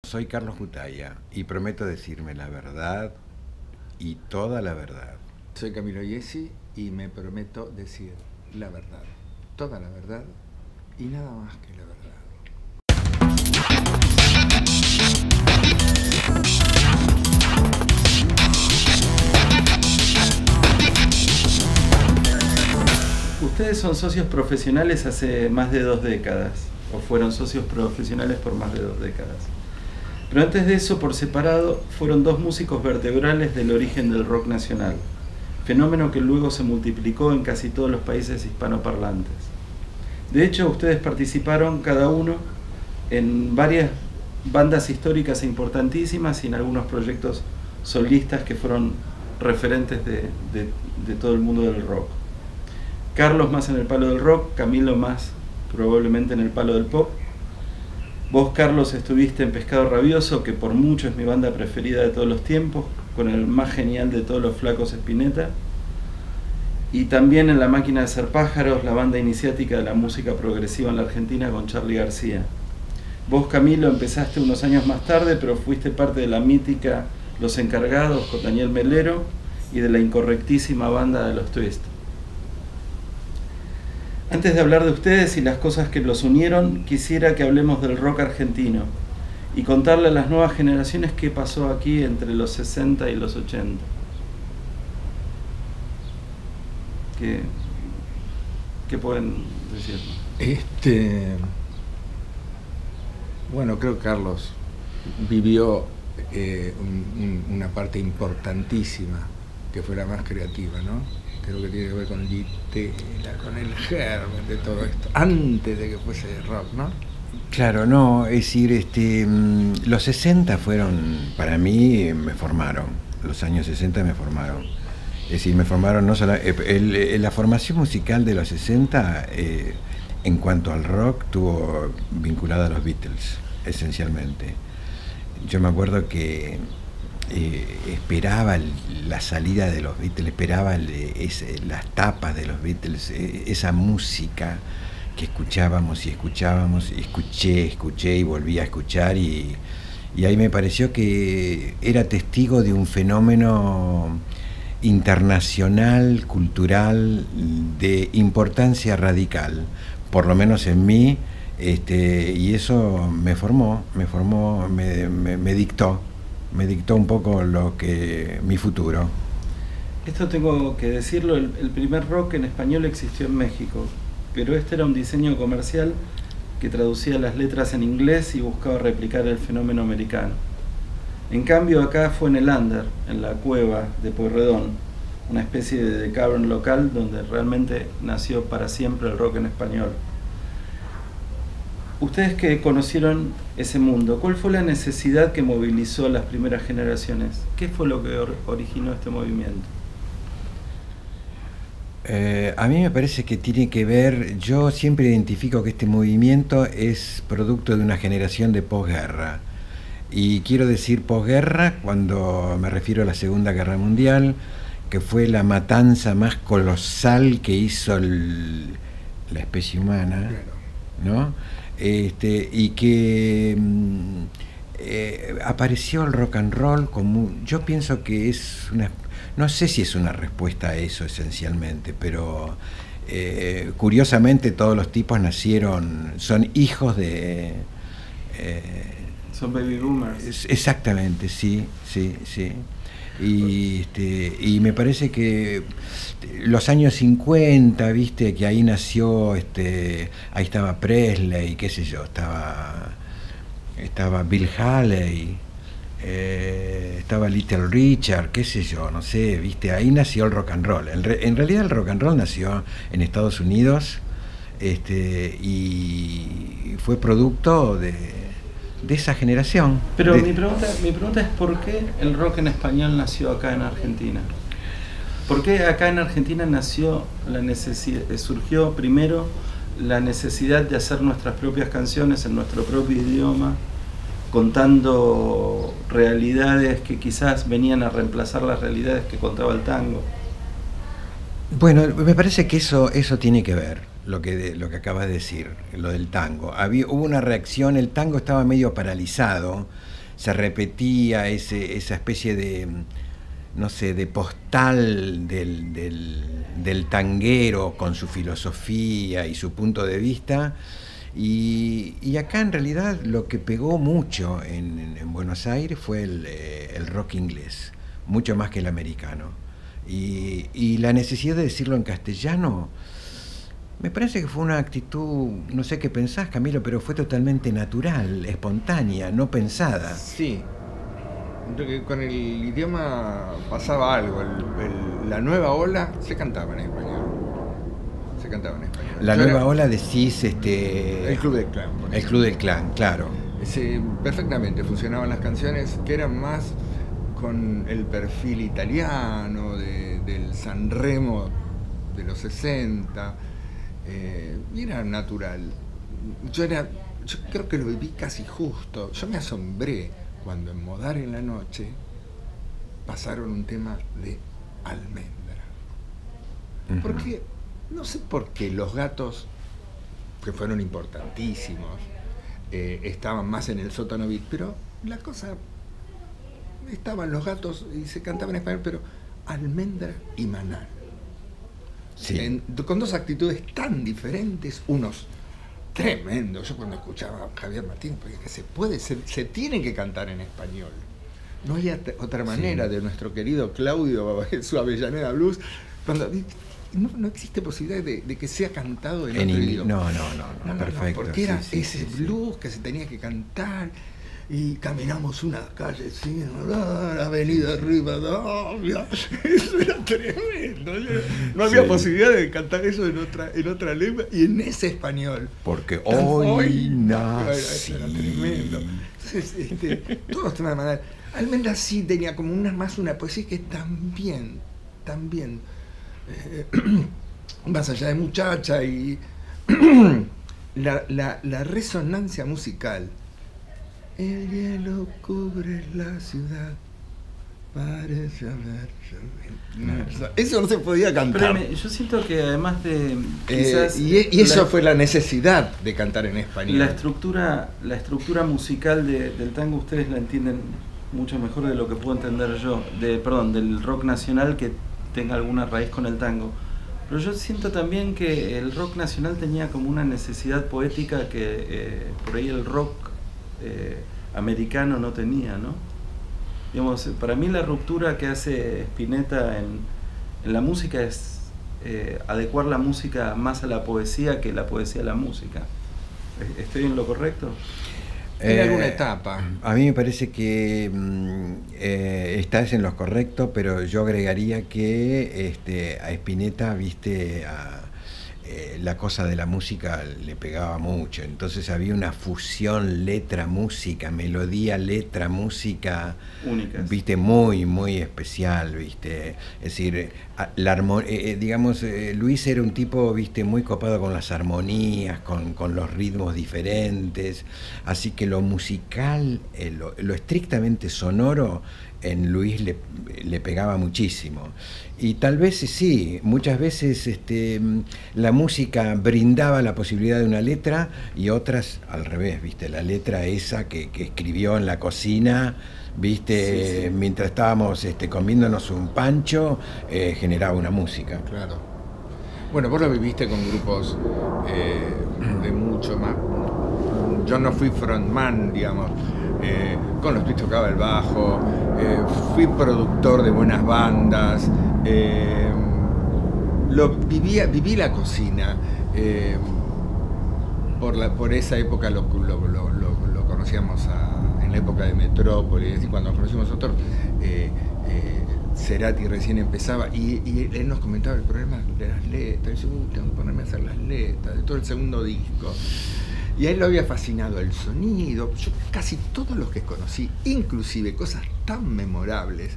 Soy Carlos Cutaya y prometo decirme la verdad y toda la verdad. Soy Camilo Iesi y me prometo decir la verdad, toda la verdad y nada más que la verdad. Ustedes son socios profesionales hace más de 2 décadas, o fueron socios profesionales por más de 2 décadas. Pero antes de eso, por separado, fueron 2 músicos vertebrales del origen del rock nacional, fenómeno que luego se multiplicó en casi todos los países hispanoparlantes. De hecho, ustedes participaron cada uno en varias bandas históricas e importantísimas y en algunos proyectos solistas que fueron referentes de todo el mundo del rock. Carlos más en el palo del rock, Camilo más probablemente en el palo del pop. Vos, Carlos, estuviste en Pescado Rabioso, que por mucho es mi banda preferida de todos los tiempos, con el más genial de todos los Flacos Spinetta. Y también en La Máquina de Hacer Pájaros, la banda iniciática de la música progresiva en la Argentina con Charly García. Vos, Camilo, empezaste unos años más tarde, pero fuiste parte de la mítica Los Encargados con Daniel Melero y de la incorrectísima banda de los Twist. Antes de hablar de ustedes y las cosas que los unieron, quisiera que hablemos del rock argentino y contarle a las nuevas generaciones qué pasó aquí entre los 60 y los 80. ¿Qué pueden decir? Bueno, creo que Carlos vivió una parte importantísima que fue la más creativa, ¿no? Creo que tiene que ver con Gitela, con el germen de todo esto, antes de que fuese rock, ¿no? Claro, no, es decir, los 60 fueron, para mí, me formaron. Los años 60 me formaron. Es decir, me formaron no solo... la formación musical de los 60, en cuanto al rock, estuvo vinculada a los Beatles, esencialmente. Yo me acuerdo que esperaba la salida de los Beatles, esperaba las tapas de los Beatles, esa música que escuchábamos y escuchábamos, y escuché y volví a escuchar, y ahí me pareció que era testigo de un fenómeno internacional, cultural, de importancia radical, por lo menos en mí, y eso me formó, me dictó un poco mi futuro. Esto tengo que decirlo, el primer rock en español existió en México, pero este era un diseño comercial que traducía las letras en inglés y buscaba replicar el fenómeno americano. En cambio, acá fue en el under, en la cueva de Pueyrredón, una especie de cavern local donde realmente nació para siempre el rock en español. Ustedes que conocieron ese mundo, ¿cuál fue la necesidad que movilizó a las primeras generaciones? ¿Qué fue lo que originó este movimiento? A mí me parece que tiene que ver, yo siempre identifico que este movimiento es producto de una generación de posguerra. Y quiero decir posguerra cuando me refiero a la Segunda Guerra Mundial, que fue la matanza más colosal que hizo la especie humana, ¿no? Y que apareció el rock and roll como, yo pienso que es una, no sé si es una respuesta a eso esencialmente, pero curiosamente todos los tipos son hijos de... Son baby boomers. Exactamente, sí. Y me parece que los años 50, viste, que ahí nació, ahí estaba Presley, qué sé yo, estaba Bill Haley, estaba Little Richard, qué sé yo, no sé, viste, ahí nació el rock and roll. En realidad el rock and roll nació en Estados Unidos, y fue producto de esa generación. Pero mi pregunta es ¿por qué el rock en español nació acá en Argentina? ¿Por qué acá en Argentina surgió primero la necesidad de hacer nuestras propias canciones en nuestro propio idioma, contando realidades que quizás venían a reemplazar las realidades que contaba el tango? Bueno, me parece que eso tiene que ver. lo que acabas de decir, lo del tango. Hubo una reacción, el tango estaba medio paralizado, se repetía esa especie de, no sé, de postal del tanguero con su filosofía y su punto de vista. Y acá en realidad lo que pegó mucho en Buenos Aires fue el rock inglés, mucho más que el americano. Y la necesidad de decirlo en castellano, me parece que fue una actitud, no sé qué pensás, Camilo, pero fue totalmente natural, espontánea, no pensada. Sí, con el idioma pasaba algo. La nueva ola se cantaba en español. La nueva ola decís el Club del Clan. El Club del Clan, claro. Sí, perfectamente funcionaban las canciones que eran más con el perfil italiano del Sanremo de los 60. Y era natural. Yo creo que lo viví casi justo. Yo me asombré cuando en Modar en la Noche pasaron un tema de Almendra. Uh-huh. Porque, no sé por qué Los Gatos, que fueron importantísimos, estaban más en el sótano beat, pero la cosa, estaban Los Gatos y se cantaba en español, pero Almendra y Manal. Sí. Con dos actitudes tan diferentes, unos tremendos. Yo cuando escuchaba a Javier Martínez, porque se tiene que cantar en español. No hay otra manera. Sí. De nuestro querido Claudio, su Avellaneda Blues, cuando no existe posibilidad de que sea cantado en otro idioma. No, perfecto. Porque era ese blues que se tenía que cantar. Y caminamos una calle sin la avenida Rivadavia. Eso era tremendo. No había posibilidad de cantar eso en otra lengua y en ese español. Porque hoy nací. Era tremendo. Entonces, todos tenían de manera. Almendra sí tenía como una poesía que también, más allá de muchacha y la resonancia musical. El hielo cubre la ciudad, parece haber llovido. Eso no se podía cantar. Pero yo siento que además de quizás y eso fue la necesidad de cantar en español. La estructura musical del tango ustedes la entienden mucho mejor de lo que puedo entender yo, del rock nacional que tenga alguna raíz con el tango. Pero yo siento también que el rock nacional tenía como una necesidad poética que por ahí el rock americano no tenía, ¿no? Digamos, para mí la ruptura que hace Spinetta en la música es adecuar la música más a la poesía que la poesía a la música. ¿Estoy en lo correcto? En alguna etapa. A mí me parece que estás en lo correcto, pero yo agregaría que a Spinetta, la cosa de la música le pegaba mucho, entonces había una fusión letra-música, melodía, letra-música, únicas, muy, muy especial, es decir, Luis era un tipo, muy copado con las armonías, con los ritmos diferentes, así que lo musical, lo estrictamente sonoro, en Luis le pegaba muchísimo. Y tal vez sí, muchas veces la música brindaba la posibilidad de una letra y otras al revés, la letra esa que escribió en la cocina, sí. Mientras estábamos comiéndonos un pancho, generaba una música. Claro. Bueno, vos lo viviste con grupos de mucho más. Yo no fui frontman, digamos. Con los Twis tocaba el bajo, fui productor de buenas bandas, viví la cocina, por esa época lo conocíamos en la época de Metrópolis, y cuando nos conocimos nosotros, Cerati recién empezaba y él nos comentaba el problema de las letras, y yo tengo que ponerme a hacer las letras de todo el segundo disco. Y a él lo había fascinado el sonido. Yo casi todos los que conocí, inclusive cosas tan memorables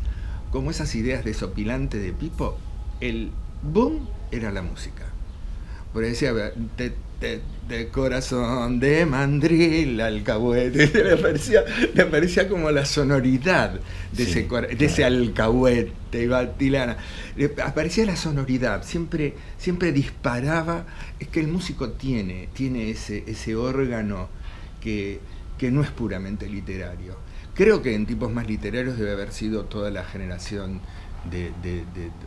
como esas ideas desopilantes de Pipo, el boom era la música. Porque decía, de corazón de mandril, alcahuete. Le parecía como la sonoridad de, Sí, de ese alcahuete, Batilana. Aparecía la sonoridad, siempre disparaba. Es que el músico tiene ese órgano que no es puramente literario. Creo que en tipos más literarios debe haber sido toda la generación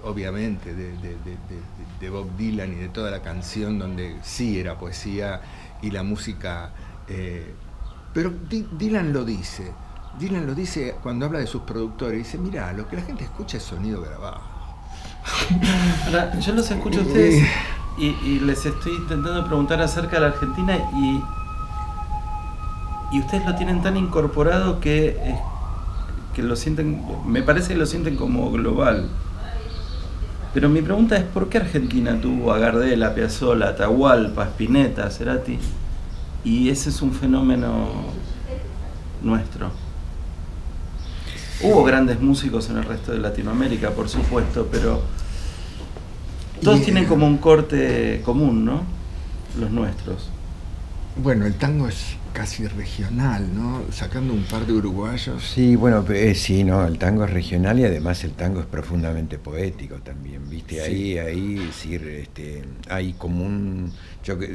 obviamente de Bob Dylan y de toda la canción, donde sí era poesía y la música, pero Dylan lo dice cuando habla de sus productores, dice: mirá, lo que la gente escucha es sonido grabado. Ahora, yo los escucho a ustedes y les estoy intentando preguntar acerca de la Argentina y ustedes lo tienen tan incorporado que lo sienten, me parece que lo sienten como global. Pero mi pregunta es: ¿por qué Argentina tuvo a Gardel, a Piazzolla, a Atahualpa, a Spinetta, a Cerati? Y ese es un fenómeno nuestro. Hubo grandes músicos en el resto de Latinoamérica, por supuesto, pero todos tienen como un corte común, ¿no? Los nuestros. Bueno, el tango es casi regional, ¿no? Sacando un par de uruguayos. Sí, bueno, sí, no, el tango es regional y además el tango es profundamente poético también, ¿viste? Sí. Ahí sí, hay como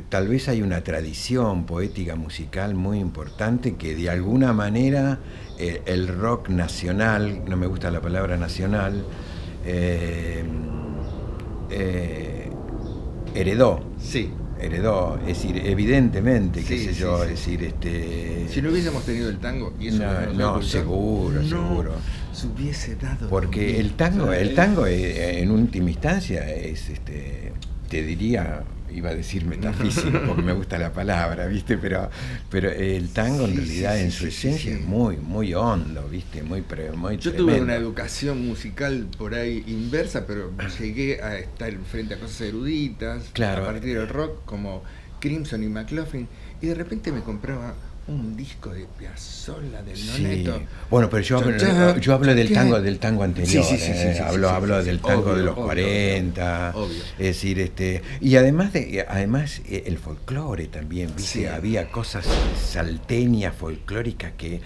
tal vez hay una tradición poética musical muy importante que de alguna manera el rock nacional, no me gusta la palabra nacional, heredó. Sí. Heredó, es decir, evidentemente, qué Sí, sé sí, yo, sí. es decir, si no hubiésemos tenido el tango, y eso no, seguro. Se hubiese dado. Porque el tango en última instancia es, te diría, iba a decir metafísico porque me gusta la palabra, ¿viste? Pero el tango en realidad en su esencia es muy, muy hondo, ¿viste? Muy Yo tuve una educación musical por ahí inversa, pero llegué a estar frente a cosas eruditas, claro, a partir del rock, como Crimson y McLaughlin, y de repente me compraba un disco de Piazzolla, del Noneto. Sí. Bueno, pero yo hablo del tango anterior. Hablo del tango de los 40. Obvio. Es decir, y además el folclore también, ¿viste? Sí. Había cosas salteñas, folclóricas que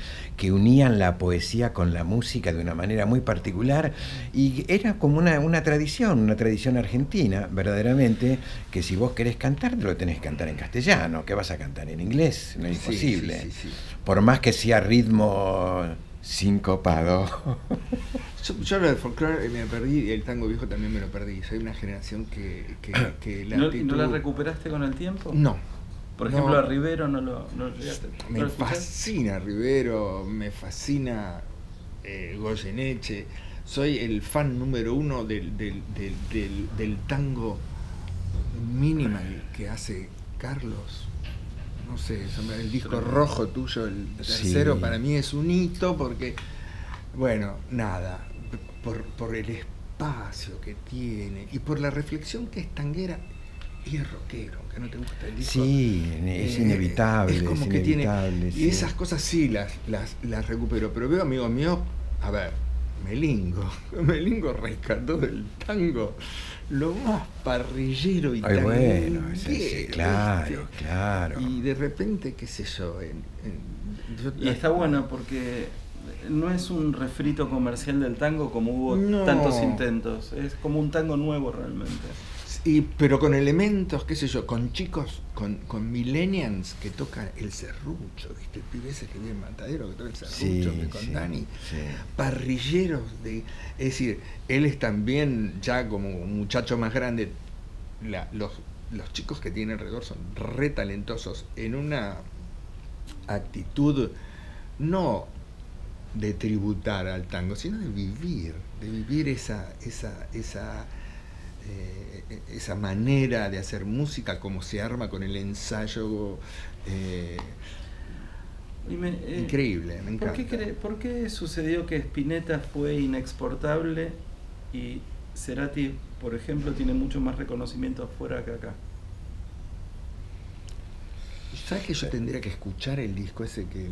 unían la poesía con la música de una manera muy particular, y era como una tradición argentina, verdaderamente, que si vos querés cantar, te lo tenés que cantar en castellano. ¿Qué vas a cantar en inglés? No es imposible. Sí. Por más que sea ritmo sincopado. Yo lo del folclore me perdí, y el tango viejo también me lo perdí. Soy una generación que la ¿No, actitud... ¿No la recuperaste con el tiempo? No. Por ejemplo, a Rivero no llegaste. Me fascina Rivero, me fascina Goyeneche. Soy el fan número uno del tango minimal que hace Carlos. No sé, el disco rojo tuyo, el tercero, sí. Para mí es un hito porque, bueno, nada, por el espacio que tiene y por la reflexión que es tanguera y es rockero, aunque no te gusta el disco. Sí, es inevitable. Es como es que inevitable, tiene. Y esas cosas sí las recupero, pero veo, amigo mío, a ver, Melingo rescató del tango lo más parrillero y bueno, claro. Y de repente, qué sé yo, y está bueno porque no es un refrito comercial del tango como hubo tantos intentos, es como un tango nuevo realmente. Pero con elementos, qué sé yo, con chicos, con millennials que tocan el serrucho, ¿viste? El pibe ese que vive en Matadero que toca el serrucho, con Dani, parrilleros es decir, él es también ya como un muchacho más grande, los chicos que tiene alrededor son re talentosos en una actitud no de tributar al tango, sino de vivir esa manera de hacer música, como se arma con el ensayo, increíble, me encanta. ¿Por qué sucedió que Spinetta fue inexportable y Cerati, por ejemplo, tiene mucho más reconocimiento afuera que acá? ¿Sabes que yo tendría que escuchar el disco ese que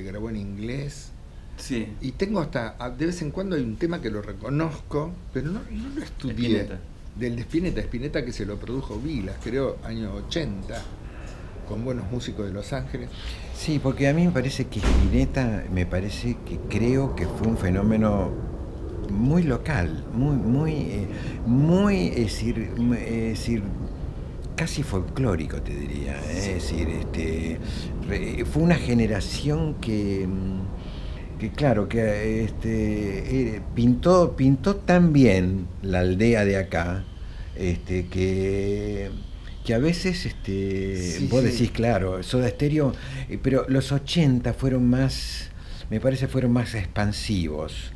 grabó en inglés? Sí. Y tengo hasta, de vez en cuando hay un tema que lo reconozco, pero no lo estudié. del Spinetta que se lo produjo Vilas, creo, año 80, con buenos músicos de Los Ángeles. Sí, porque a mí me parece que Spinetta, creo que fue un fenómeno muy local, muy, es decir, casi folclórico, te diría. Es decir, fue una generación que claro, que pintó tan bien la aldea de acá, que a veces vos decís, claro, Soda Stereo, pero los 80 me parece fueron más expansivos.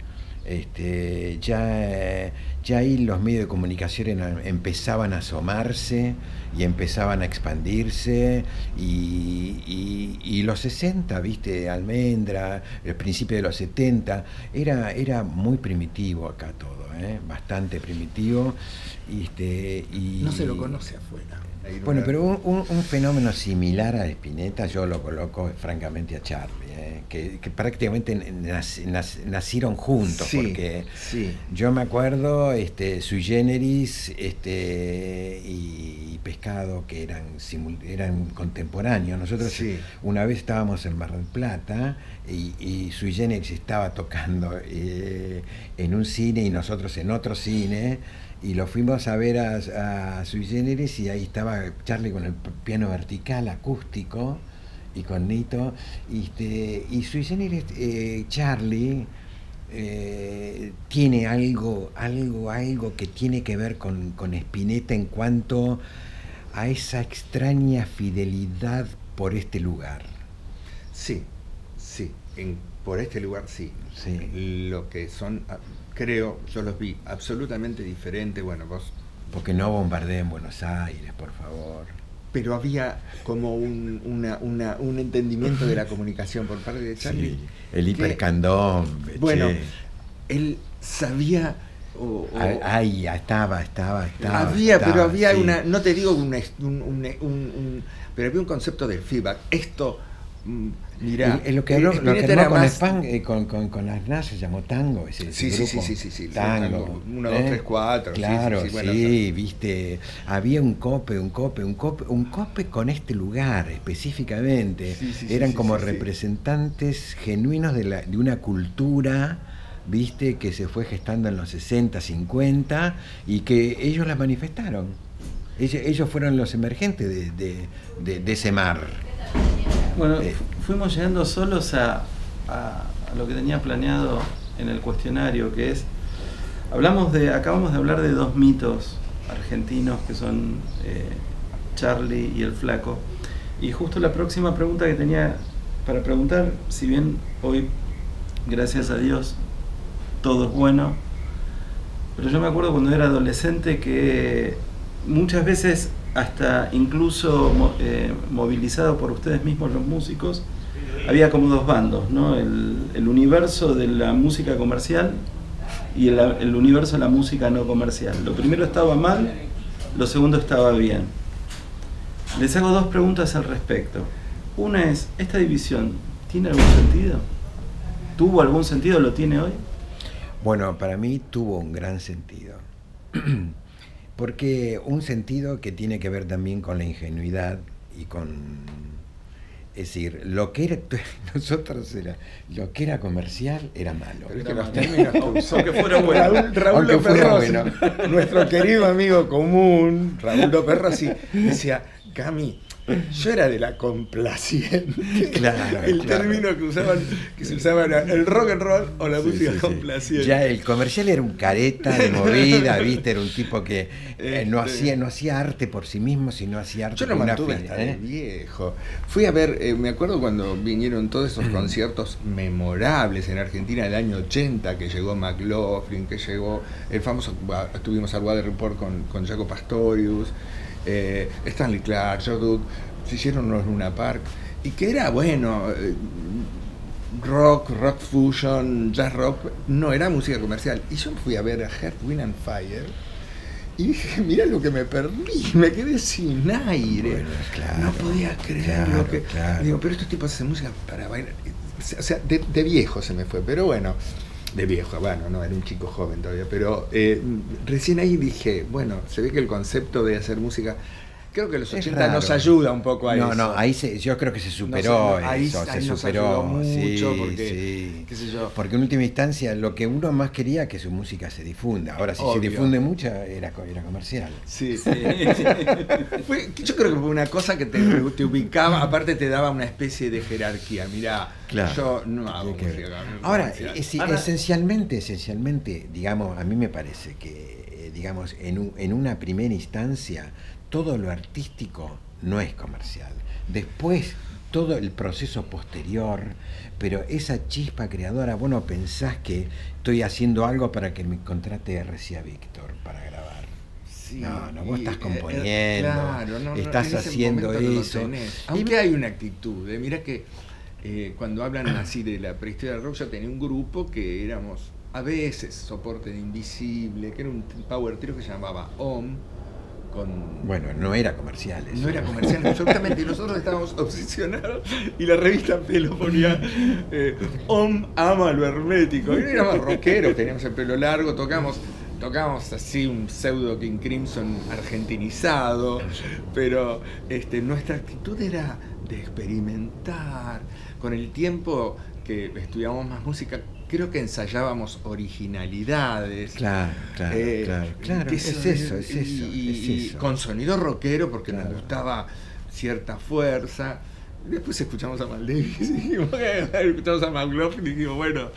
Ya ahí los medios de comunicación empezaban a asomarse y empezaban a expandirse, y los 60, viste, Almendra, el principio de los 70, era muy primitivo acá todo, bastante primitivo, y no se lo conoce afuera. Bueno, pero un fenómeno similar a Spinetta yo lo coloco francamente a Charlie, que prácticamente nacieron juntos, sí, porque sí. Yo me acuerdo Sui Generis y Pescado, que eran contemporáneos. Nosotros una vez estábamos en Mar del Plata y Sui Generis estaba tocando en un cine y nosotros en otro cine, y lo fuimos a ver a Sui Generis, y ahí estaba Charlie con el piano vertical acústico y con Nito, y Sui Generis, Charlie tiene algo que tiene que ver con Spinetta en cuanto a esa extraña fidelidad por este lugar. Sí, por este lugar sí. Lo que son, creo, yo los vi absolutamente diferentes. Bueno, vos... Porque no bombardeen en Buenos Aires, por favor. Pero había como un entendimiento de la comunicación por parte de Charlie. Sí, el hipercandombe. Bueno, él sabía... Ahí estaba. Pero había una... No te digo pero había un concepto del feedback. Esto... Mirá, lo que habló con Arnaz se llamó tango, ese grupo. Sí, tango, 1, 2, 3, 4. Claro, bueno, viste, había un cope con este lugar específicamente. Eran como representantes genuinos de una cultura, viste, que se fue gestando en los 60, 50, y que ellos la manifestaron. Ellos fueron los emergentes de ese mar. Bueno, fuimos llegando solos a lo que tenía planeado en el cuestionario, que es, acabamos de hablar de dos mitos argentinos que son Charlie y el Flaco, y justo la próxima pregunta que tenía para preguntar, si bien hoy, gracias a Dios, todo es bueno, pero yo me acuerdo cuando era adolescente que muchas veces, hasta incluso movilizado por ustedes mismos los músicos, había como dos bandos, ¿no? El universo de la música comercial y el universo de la música no comercial. Lo primero estaba mal, lo segundo estaba bien. Les hago dos preguntas al respecto. Una es, ¿esta división tiene algún sentido? ¿Tuvo algún sentido? ¿Lo tiene hoy? Bueno, para mí tuvo un gran sentido. Porque un sentido que tiene que ver también con la ingenuidad y con... Es decir, lo que era comercial era malo. Pero es que los términos aunque fuera bueno. Raúl Perrossi, nuestro querido amigo común, Raúl Perrossi, decía, Cami, yo era de la complaciente. Claro, el término que se usaba era el rock and roll o la música complaciente. Ya el comercial era un careta de movida, viste, era un tipo que no hacía arte por sí mismo, sino hacía arte por una fila. Yo lo mantuve hasta de viejo. Fui a ver, me acuerdo cuando vinieron todos esos conciertos memorables en Argentina del año 80, que llegó McLaughlin, que llegó el famoso, tuvimos al Weather Report con Jaco Pastorius, Stanley Clarke, Joe Duke, se hicieron unos Luna Park, y que era bueno, rock fusion, jazz rock, no era música comercial. Y yo fui a ver a Earth, Wind and Fire y dije, mirá lo que me perdí, me quedé sin aire. Bueno, claro, no podía creerlo. Digo, pero estos tipos hacen música para bailar. O sea, de viejo se me fue, pero bueno. de viejo, bueno, no, era un chico joven todavía, pero recién ahí dije, bueno, se ve que el concepto de hacer música, creo que los 80 nos ayuda un poco a eso. No, ahí yo creo que se superó eso, se superó mucho, sí, porque, sí. qué sé yo. Porque en última instancia lo que uno más quería es que su música se difunda. Ahora si Obvio. se difunde mucho era comercial. Sí. Yo creo que fue una cosa que te ubicaba, aparte te daba una especie de jerarquía. Mirá, claro. Yo no hago música. Ahora, esencialmente, digamos, a mí me parece que, digamos, en una primera instancia, todo lo artístico no es comercial. Después, todo el proceso posterior, pero esa chispa creadora, vos no pensás que estoy haciendo algo para que me contrate RCA Víctor para grabar. Sí, no, vos estás componiendo, claro, estás haciendo eso. Aunque hay una actitud, mirá que cuando hablan así de la prehistoria del rock, yo tenía un grupo que éramos a veces soporte de Invisible, que era un power trio que se llamaba OM. Bueno, no era comercial eso. No era comercial, absolutamente. Y nosotros estábamos obsesionados y la revista Pelo ponía Om ama lo hermético. Y éramos rockeros, teníamos el pelo largo, tocábamos así un pseudo King Crimson argentinizado, pero nuestra actitud era de experimentar. Con el tiempo que estudiamos más música, creo que ensayábamos originalidades. Claro. Es eso. Y con sonido rockero, porque nos gustaba cierta fuerza. Después escuchamos a Mal Davis y dijimos, escuchamos a McLaughlin y dijimos, bueno,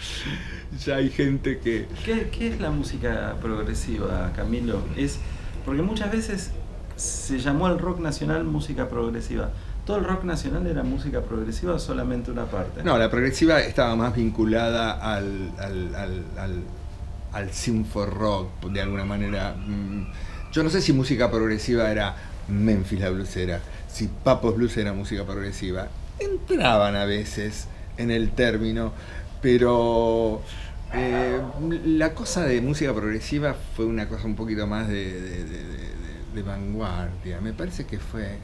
ya hay gente que... ¿Qué es la música progresiva, Camilo? Porque muchas veces se llamó al rock nacional música progresiva. ¿Todo el rock nacional era música progresiva o solamente una parte? No, la progresiva estaba más vinculada al synth-rock, de alguna manera. Yo no sé si música progresiva era Memphis la blusera, si Papos Blues era música progresiva. Entraban a veces en el término, pero la cosa de música progresiva fue una cosa un poquito más de vanguardia. Me parece que fue...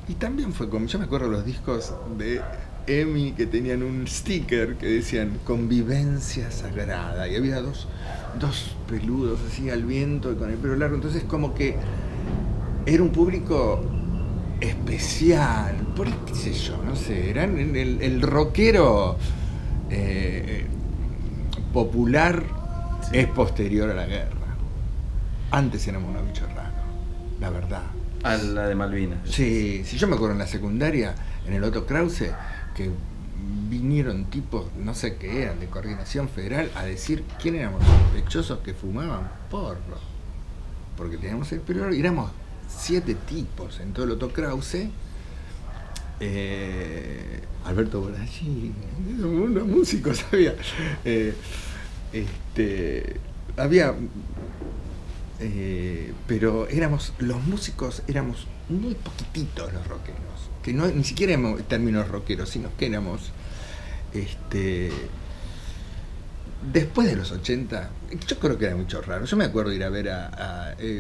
Y también fue como, yo me acuerdo los discos de EMI que tenían un sticker que decían Convivencia Sagrada, y había dos peludos así al viento y con el pelo largo, entonces como que era un público especial, por qué sé yo, no sé, eran el rockero popular, sí. Es posterior a la guerra. Antes éramos unos bichos raros, la verdad. A la de Malvinas. Sí, yo me acuerdo en la secundaria, en el Otto Krause, que vinieron tipos, no sé qué eran, de coordinación federal, a decir quién éramos los sospechosos que fumaban porro. Porque teníamos el pelo y éramos 7 tipos en todo el Otto Krause. Alberto Boraggi, unos músicos había. Había... pero los músicos éramos muy poquititos los rockeros, que no ni siquiera éramos términos rockeros, sino que éramos después de los 80, yo creo que era mucho raro. Yo me acuerdo ir a ver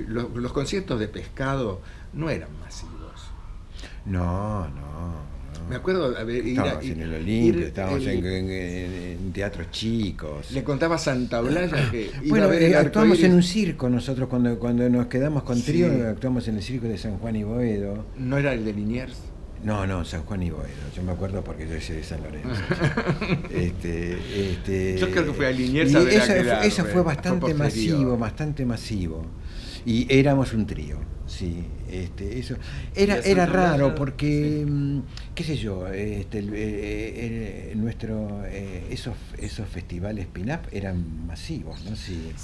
los conciertos de Pescado no eran masivos. No. Me acuerdo estábamos en el Olimpio, estábamos en teatros chicos. Le contaba a Santa Olalla que bueno, actuamos en un circo nosotros cuando nos quedamos con trío, sí. Actuamos en el circo de San Juan y Boedo. ¿No era el de Liniers? No, San Juan y Boedo. Yo me acuerdo porque yo soy de San Lorenzo. Yo creo que fue a Liniers a ver eso fue bastante masivo. Y éramos un trío. Sí, eso era raro porque, sí. Qué sé yo, esos festivales pin-up eran masivos, ¿no? Sí,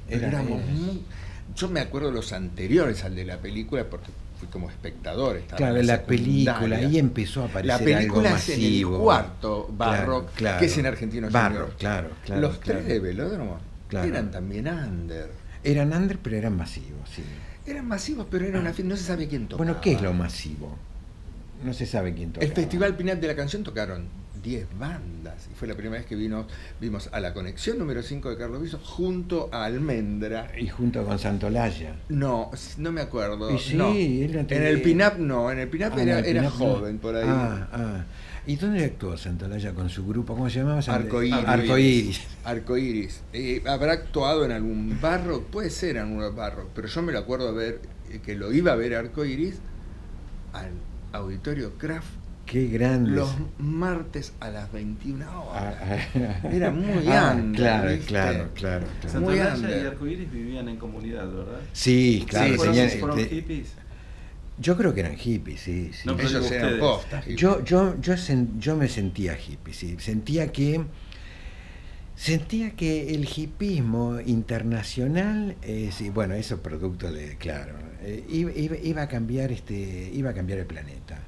éramos yo me acuerdo de los anteriores al de la película porque fui como espectador. Claro, la película, ahí empezó a aparecer algo masivo. La película es en el cuarto Barrock, claro, que es en Argentinos Juniors. Claro. Los 3 de Velódromo eran también under. Eran under, pero eran masivos, sí. Eran masivos, pero era una fiesta, no se sabe quién tocaba. Bueno, ¿qué es lo masivo? No se sabe quién tocaba. El Festival Pin-Up de la Canción tocaron 10 bandas. Y fue la primera vez que vimos a La Conexión número 5 de Carlos Viso junto a Almendra. Y junto con Santolaya. No me acuerdo. Y sí, no. En el Pin-Up no, en el Pin-Up era Pin-up joven por ahí. ¿Y dónde actuó Santaolalla con su grupo? ¿Cómo se llamaba? Arcoíris. Arcoíris. ¿Habrá actuado en algún barro? Puede ser en algún barro, pero yo me lo acuerdo ver, que lo iba a ver Arcoíris al Auditorio Kraft. Qué grande. Los martes a las 21 horas. Era muy grande. Claro. Santaolalla y Arcoíris vivían en comunidad, ¿verdad? Sí, claro. Sí, ¿Fueron hippies? Yo creo que eran hippies, sí. No, ellos eran postas. Yo me sentía hippie, sí. Sentía que el hippismo internacional, sí, bueno, eso es producto de, claro, iba a cambiar el planeta,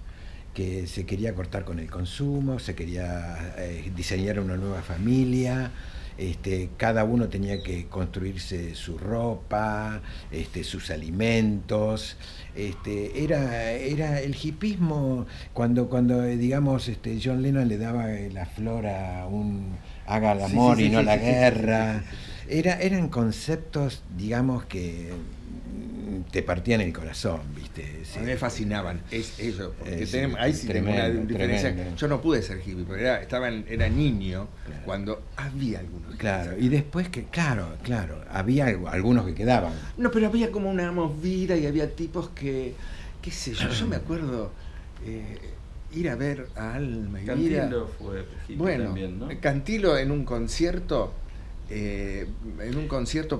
que se quería cortar con el consumo, se quería diseñar una nueva familia. Cada uno tenía que construirse su ropa, sus alimentos. Era el hipismo cuando digamos John Lennon le daba la flor a un haga el amor y no la guerra. Eran conceptos, digamos, que te partían el corazón, ¿viste? Sí. A mí me fascinaban ellos, porque ahí sí tengo una diferencia. Tremendo. Yo no pude ser hippie, porque era niño, claro, cuando había algunos. Claro, y después que, claro, había algunos que quedaban. No, pero había como una movida y había tipos que, qué sé yo me acuerdo ir a ver a Alma y Cantilo fue hippie también, ¿no? Cantilo en un concierto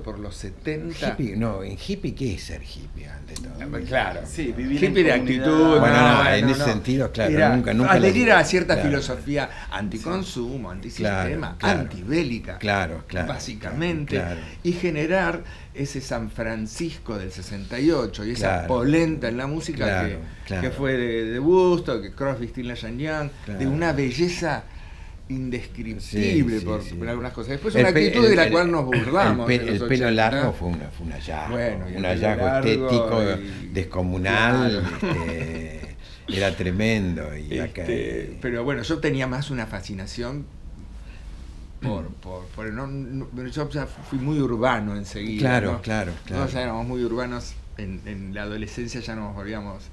por los 70. Hippie, no, en hippie, ¿qué es ser hippie ante todo? Claro. Sí, vivir hippie de actitud. Bueno, en ese sentido, claro, era nunca adherir a cierta filosofía anticonsumo, antisistema, antibélica. Claro. Básicamente. Claro. Y generar ese San Francisco del 68 y esa polenta en la música que fue de Woodstock, que Crosby, Stills, Nash & Young, de una belleza indescriptible por algunas cosas. Después una actitud de la cual nos burlamos. El pelo largo fue un hallazgo, un hallazgo estético descomunal, era tremendo. Pero bueno, yo tenía más una fascinación yo ya fui muy urbano enseguida. Claro. Nosotros ya éramos muy urbanos en la adolescencia, ya nos volvíamos,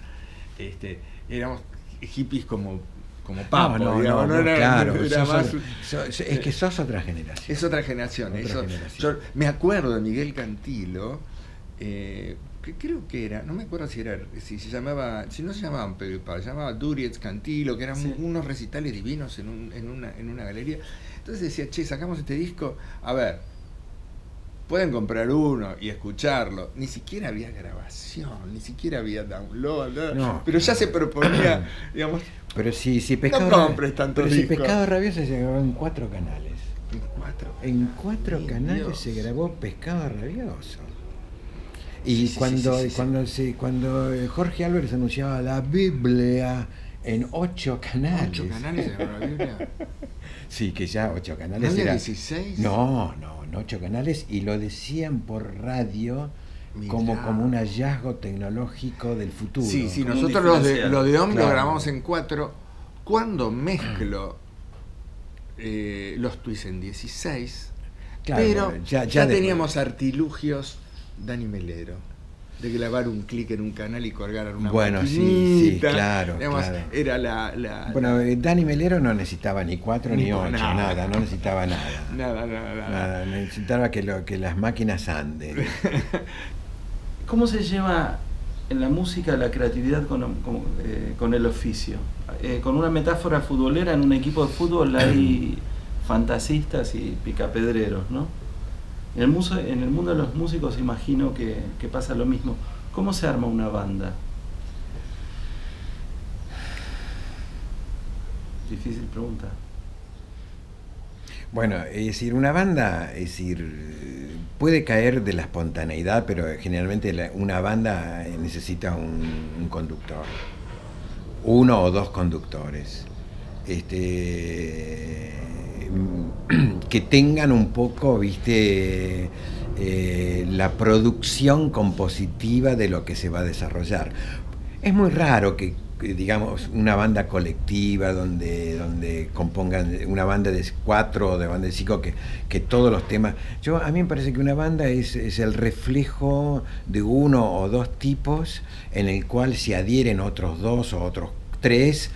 éramos hippies como Papo, es que sos otra generación. Es otra generación. Yo me acuerdo de Miguel Cantilo, que creo que era, no me acuerdo si se no se llamaban Pedro y Pablo, se llamaba Durietz Cantilo, que eran unos recitales divinos en una galería. Entonces decía, sacamos este disco, a ver, pueden comprar uno y escucharlo. Ni siquiera había grabación, ni siquiera había download, pero ya se proponía, digamos. Pero si Pescado, no compres tanto disco. Si Pescado Rabioso se grabó en 4 canales. En 4 canales Dios. Se grabó Pescado Rabioso. Y cuando Jorge Álvarez anunciaba la Biblia en 8 canales. 8 canales se grabó la Biblia. Sí, que ya 8 canales. ¿No era 16? No, 8 canales, y lo decían por radio. Como un hallazgo tecnológico del futuro. Sí, nosotros lo de OM lo grabamos en 4. Cuando mezclo los tweets en 16, pero ya teníamos artilugios Dani Melero, de grabar un clic en un canal y colgar una maquinita. Sí, claro. Era Bueno, Dani Melero no necesitaba ni 4 ni 8, nada, no necesitaba nada. Nada. Necesitaba que las máquinas anden. ¿Cómo se lleva en la música la creatividad con el oficio? Con una metáfora futbolera, en un equipo de fútbol hay fantasistas y picapedreros, ¿no? En el mundo de los músicos imagino que pasa lo mismo. ¿Cómo se arma una banda? Difícil pregunta. Bueno, es decir, una banda, puede caer de la espontaneidad, pero generalmente una banda necesita un conductor, 1 o 2 conductores, que tengan un poco, la producción compositiva de lo que se va a desarrollar. Es muy raro que digamos una banda colectiva donde compongan una banda de 4 o de banda de 5 que todos los temas. A mí me parece que una banda es el reflejo de 1 o 2 tipos en el cual se adhieren otros 2 o otros tres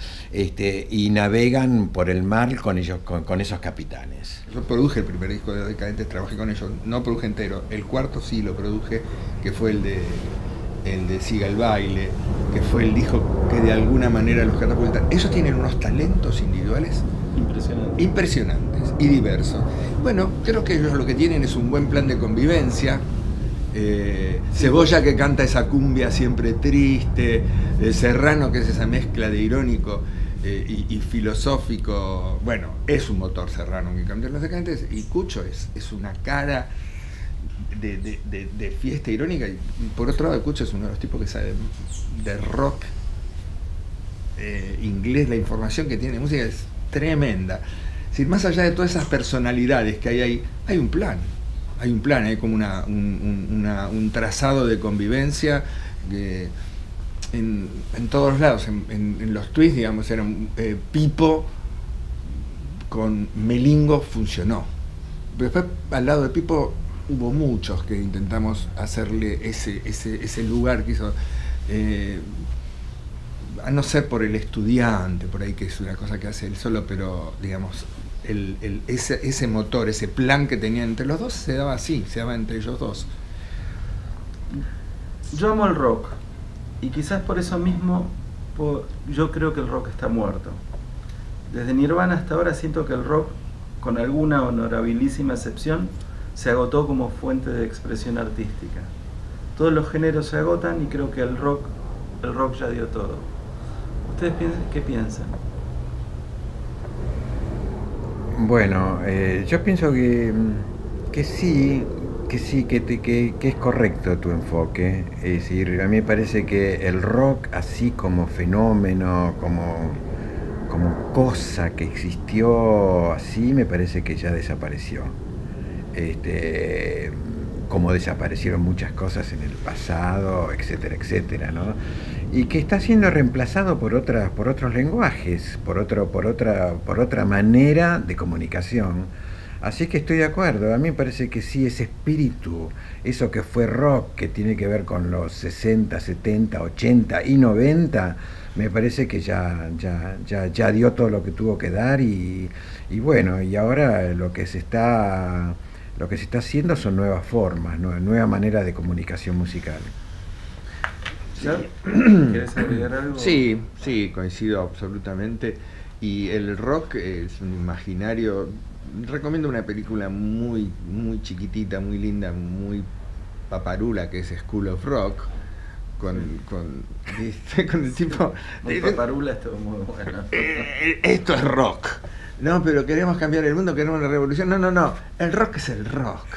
y navegan por el mar con ellos, con esos capitanes. Yo produje el primer disco de Los Decadentes, trabajé con ellos, no produje entero. El cuarto sí lo produje, que fue el de Siga el Baile, que fue el disco que de alguna manera los catapultan. Ellos tienen unos talentos individuales impresionantes y diversos. Bueno, creo que ellos lo que tienen es un buen plan de convivencia. Cebolla, que canta esa cumbia siempre triste, Serrano, que es esa mezcla de irónico y filosófico. Bueno, es un motor Serrano que canta Los Decadentes, y Cucho es una cara de fiesta irónica, y por otro lado Cucho es uno de los tipos que sabe de rock inglés. La información que tiene de música es tremenda. Es decir, más allá de todas esas personalidades que hay ahí, hay un plan, hay como un trazado de convivencia en todos lados. En los twists, digamos, eran Pipo con Melingo funcionó, pero después al lado de Pipo hubo muchos que intentamos hacerle ese lugar que hizo, a no ser por El Estudiante, por ahí, que es una cosa que hace él solo, pero digamos, ese motor, ese plan que tenían entre los dos, se daba así, se daba entre ellos dos. Yo amo el rock, y quizás por eso mismo yo creo que el rock está muerto. Desde Nirvana hasta ahora siento que el rock, con alguna honorabilísima excepción, se agotó como fuente de expresión artística. Todos los géneros se agotan, y creo que el rock ya dio todo. ¿Ustedes qué piensan? Bueno, yo pienso que sí, que es correcto tu enfoque. Es decir, a mí me parece que el rock, así como fenómeno, como cosa que existió así, me parece que ya desapareció. Como desaparecieron muchas cosas en el pasado, etcétera, etcétera, ¿no? Y que está siendo reemplazado por otros lenguajes, por otra manera de comunicación. Así que estoy de acuerdo. A mí me parece que sí, ese espíritu, eso que fue rock, que tiene que ver con los 60, 70, 80 y 90, me parece que ya dio todo lo que tuvo que dar, y bueno, y ahora lo que se está haciendo son nuevas formas, nueva manera de comunicación musical. ¿Quieres agregar algo? Sí, coincido absolutamente. Y el rock es un imaginario. Recomiendo una película muy, muy chiquitita, muy linda, muy paparula, que es School of Rock, con el tipo... Muy paparula, esto es muy bueno. Esto es rock. No, pero queremos cambiar el mundo, queremos la revolución. No, el rock es el rock.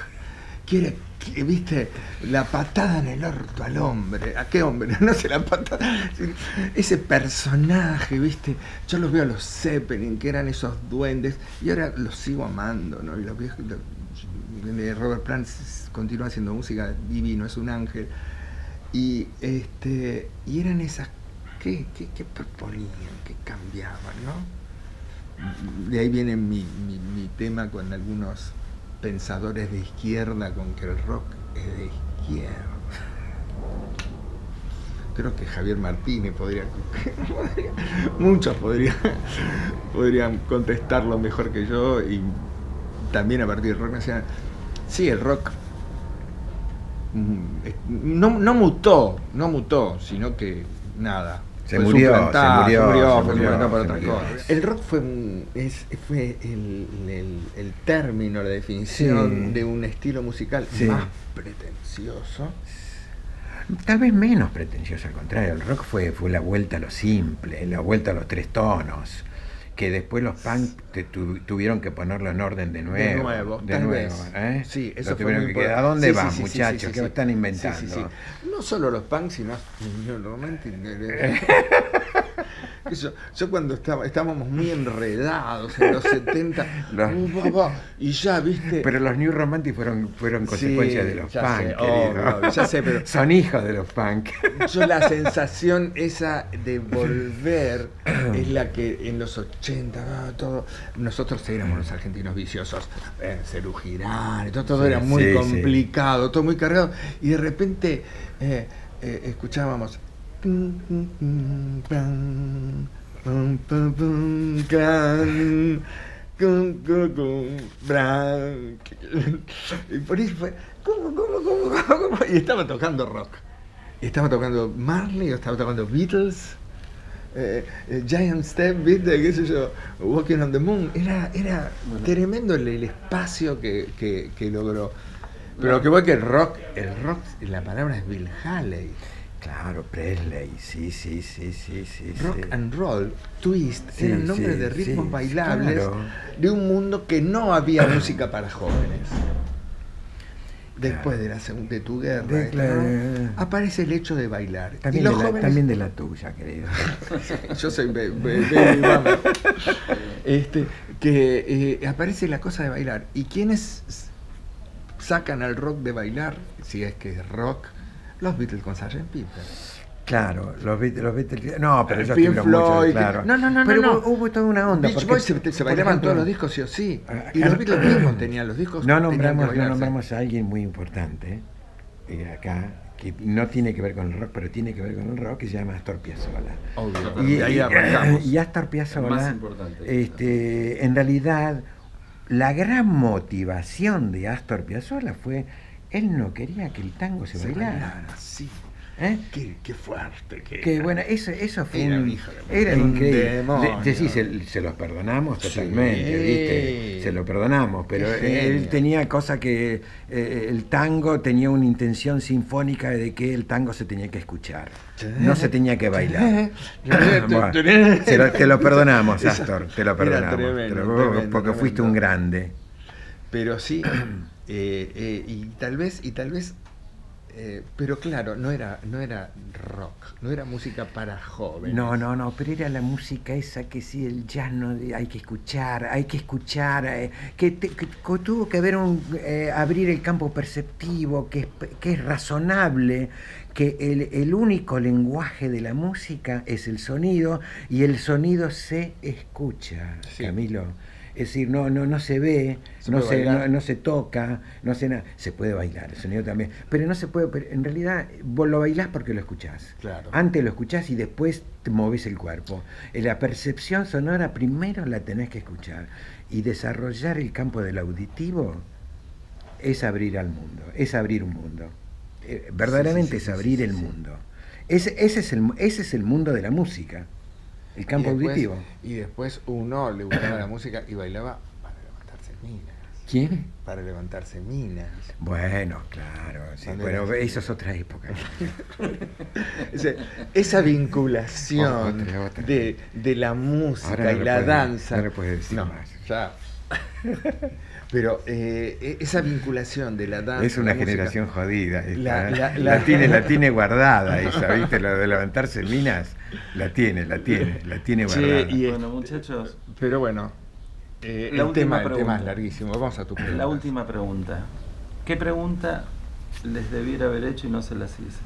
Quiere, viste, la patada en el orto al hombre. ¿A qué hombre? No sé, la patada. Ese personaje, viste. Yo los veo a los Zeppelin, que eran esos duendes, y ahora los sigo amando, ¿no? Y los viejos, Robert Plant continúa haciendo música divino, es un ángel. Y eran esas que proponían, que cambiaban, ¿no? De ahí viene mi tema con algunos pensadores de izquierda, con que el rock es de izquierda. Creo que Javier Martínez muchos podrían contestarlo mejor que yo, y también a partir del rock nacional. Sí, el rock no mutó, sino que nada. Se murió para otra cosa. El rock fue el término, la definición de un estilo musical más pretencioso. Tal vez menos pretencioso, al contrario. El rock fue la vuelta a lo simple, la vuelta a los tres tonos, que después los punk tuvieron que ponerlo en orden de nuevo. Sí, eso lo fue tuvieron muy que quedar. ¿A dónde van, muchachos? ¿Qué están inventando? No solo los punk, sino yo cuando estábamos muy enredados en los 70, y ya, viste. Pero los New Romantic fueron consecuencias de los punk, ya sé, pero son hijos de los punk. Yo la sensación esa de volver es la que en los 80, nosotros éramos los argentinos viciosos, Serú Girán, todo era muy complicado, todo muy cargado, y de repente escuchábamos Pum, pum, pum, can, cum, cum, cum, bran. Y por ahí fue, ¿cómo? Y estaba tocando rock. Y estaba tocando Marley, o estaba tocando Beatles, Giant Step, ¿viste? ¿Qué sé yo? Walking on the Moon. Era tremendo el espacio que logró. Pero que el rock, la palabra es Bill Haley. Claro, Presley, sí. Rock and roll, twist, Sí, eran nombres sí, de ritmos sí, bailables claro. de un mundo que no había música para jóvenes. Después de tu guerra, ¿no? Aparece el hecho de bailar. También, y los jóvenes, también de la tuya, querido. yo soy baby mama. Aparece la cosa de bailar. ¿Y quiénes sacan al rock de bailar? Si es que es rock, los Beatles con Sgt. Pepper. Claro, los Beatles. No, pero ellos Pink tuvieron mucho, Floyd, claro. No. Pero hubo toda una onda. Beach porque, Boys se por bailaban ejemplo, todos los discos, sí o sí. Y acá los Beatles mismos tenían los discos. No tenían que nombramos bailarse. a alguien muy importante acá, que no tiene que ver con el rock, pero tiene que ver con el rock, que se llama Astor Piazzolla. Obvio. Y ahí arrancamos. y Astor El más Piazzolla, importante. en realidad, la gran motivación de Astor Piazzolla fue, él no quería que el tango se bailara. Sí. ¿Eh? Qué fuerte. Que bueno, eso fue Era un hijo de puta. era Un increíble. demonio. Sí, se los perdonamos Sí. totalmente, ¿viste? Se lo perdonamos, pero Qué él genio. tenía cosa que el tango tenía una intención sinfónica de que el tango se tenía que escuchar, no se tenía que bailar. Bueno, te lo perdonamos, Astor, te lo perdonamos, tremendo, porque fuiste un grande. Pero sí, y tal vez, pero claro, no era rock, no era música para jóvenes. No, pero era la música esa que sí, el jazz hay que escuchar, que tuvo que haber abrir el campo perceptivo, que es razonable, que el único lenguaje de la música es el sonido, y el sonido se escucha, Sí. Camilo. Es decir, no se ve, no se toca, no se nada. Se puede bailar, el sonido también. Pero no se puede, pero en realidad vos lo bailás porque lo escuchás. Claro. Antes lo escuchás y después te movés el cuerpo. La percepción sonora primero la tenés que escuchar. Y desarrollar el campo del auditivo es abrir al mundo, es abrir un mundo. Verdaderamente es abrir el mundo. Ese es el mundo de la música. El campo auditivo. Y después uno le gustaba la música y bailaba para levantarse minas. ¿Quién? Para levantarse minas. Bueno, claro. Sí, bueno, eso es otra época. Esa vinculación Otra. de la música Ahora y la danza. No le puedes decir más. Ya. Pero esa vinculación de la danza. Es una la música, generación jodida. La La tiene guardada esa, ¿viste? Lo de levantarse minas, la tiene guardada. Bueno, muchachos. Pero bueno, el tema es larguísimo. Vamos a tu pregunta. La última pregunta. ¿Qué pregunta les debiera haber hecho y no se las hice?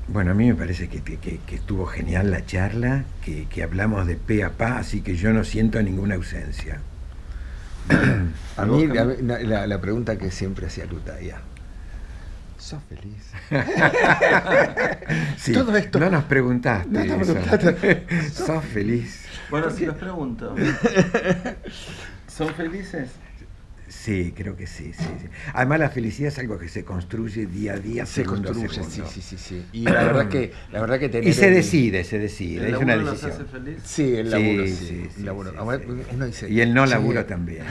Bueno, a mí me parece que estuvo genial la charla, que hablamos de pe a pa, así que yo no siento ninguna ausencia. A mí la pregunta que siempre hacía Lutaya. ¿Sos feliz? Sí, Todo esto. no nos preguntaste. No te eso. preguntaste. ¿Sos feliz? Bueno, si los pregunto. ¿Son felices? Sí, creo que sí. Además, la felicidad es algo que se construye día a día, Se segundo a construye, segundo. sí. Y la verdad que tener Y se decide, ¿El es una laburo los decisión. hace feliz? Sí, el laburo, Sí, el laburo. Ahora, sí. uno dice, Y el no che, laburo también.